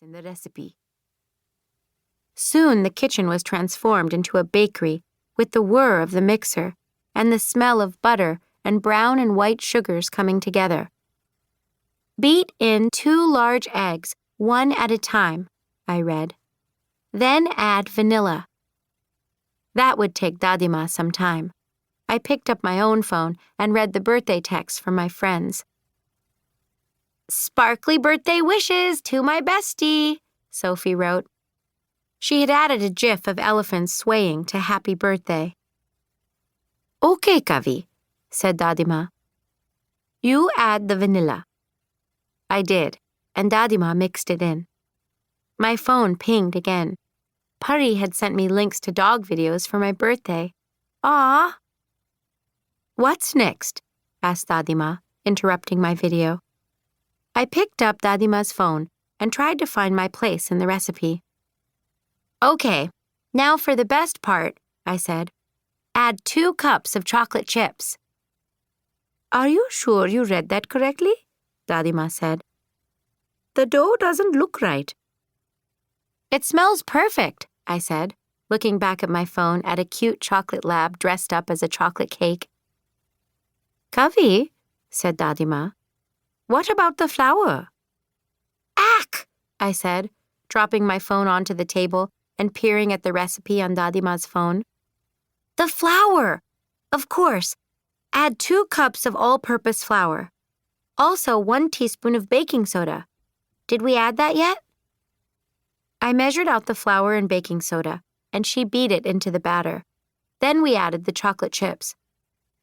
in the recipe. Soon the kitchen was transformed into a bakery with the whir of the mixer and the smell of butter and brown and white sugars coming together. Beat in 2 large eggs, 1 at a time, I read. Then add vanilla. That would take Dadima some time. I picked up my own phone and read the birthday text from my friends. "Sparkly birthday wishes to my bestie," Sophie wrote. She had added a gif of elephants swaying to happy birthday. "Okay, Kavi," said Dadima. "You add the vanilla." I did, and Dadima mixed it in. My phone pinged again. Pari had sent me links to dog videos for my birthday. "Aw!" "What's next?" asked Dadima, interrupting my video. I picked up Dadima's phone and tried to find my place in the recipe. "Okay, now for the best part," I said. "Add 2 cups of chocolate chips." "Are you sure you read that correctly?" Dadima said. "The dough doesn't look right." "It smells perfect," I said, looking back at my phone at a cute chocolate lab dressed up as a chocolate cake. "Kavi," said Dadima, "what about the flour?" "Ack!" I said, dropping my phone onto the table and peering at the recipe on Dadima's phone. "The flour! Of course. Add 2 cups of all-purpose flour. Also 1 teaspoon of baking soda. Did we add that yet?" I measured out the flour and baking soda, and she beat it into the batter. Then we added the chocolate chips.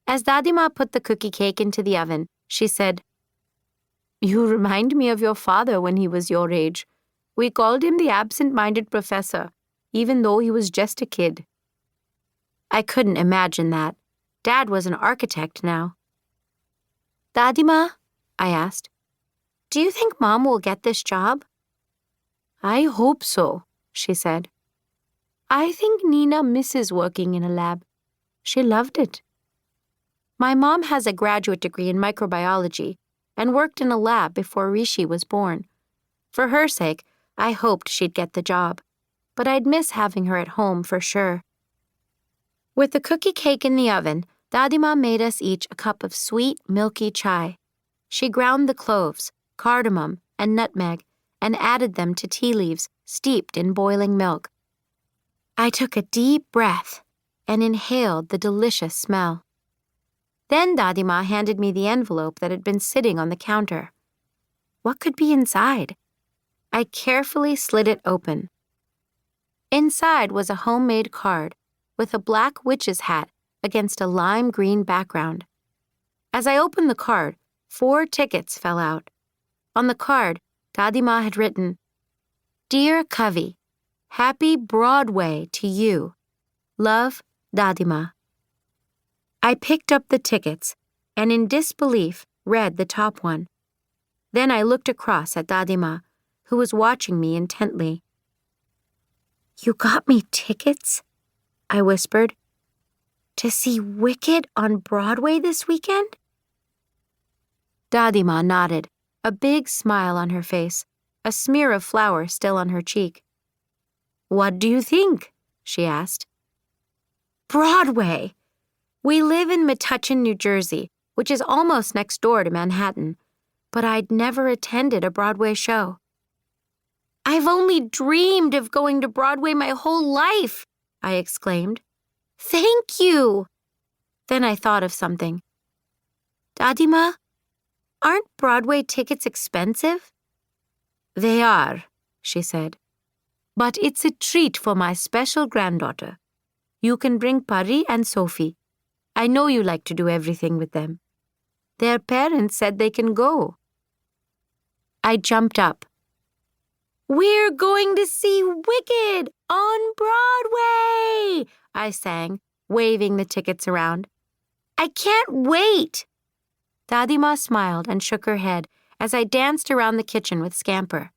As Dadima put the cookie cake into the oven, she said, "You remind me of your father when he was your age. We called him the absent-minded professor, even though he was just a kid." I couldn't imagine that. Dad was an architect now. "Dadima," I asked, "do you think Mom will get this job?" "I hope so," she said. "I think Nina misses working in a lab. She loved it." My mom has a graduate degree in microbiology and worked in a lab before Rishi was born. For her sake, I hoped she'd get the job, but I'd miss having her at home for sure. With the cookie cake in the oven, Dadima made us each a cup of sweet, milky chai. She ground the cloves, cardamom, and nutmeg and added them to tea leaves steeped in boiling milk. I took a deep breath and inhaled the delicious smell. Then Dadima handed me the envelope that had been sitting on the counter. What could be inside? I carefully slid it open. Inside was a homemade card with a black witch's hat against a lime green background. As I opened the card, 4 tickets fell out. On the card, Dadima had written, "Dear Kavi, happy Broadway to you. Love, Dadima." I picked up the tickets and in disbelief read the top one. Then I looked across at Dadima, who was watching me intently. "You got me tickets?" I whispered. "To see Wicked on Broadway this weekend?" Dadima nodded, a big smile on her face, a smear of flour still on her cheek. "What do you think?" she asked. "Broadway! We live in Metuchen, New Jersey, which is almost next door to Manhattan, but I'd never attended a Broadway show. I've only dreamed of going to Broadway my whole life," I exclaimed. "Thank you!" Then I thought of something. "Dadima, aren't Broadway tickets expensive?" "They are," she said. "But it's a treat for my special granddaughter. You can bring Pari and Sophie. I know you like to do everything with them. Their parents said they can go." I jumped up. "We're going to see Wicked on Broadway!" I sang, waving the tickets around. "I can't wait!" Dadima smiled and shook her head as I danced around the kitchen with Scamper.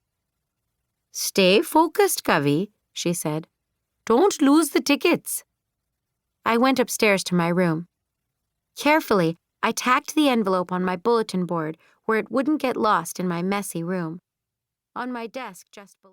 "Stay focused, Kavi," she said. "Don't lose the tickets." I went upstairs to my room. Carefully, I tacked the envelope on my bulletin board where it wouldn't get lost in my messy room. on my desk just below.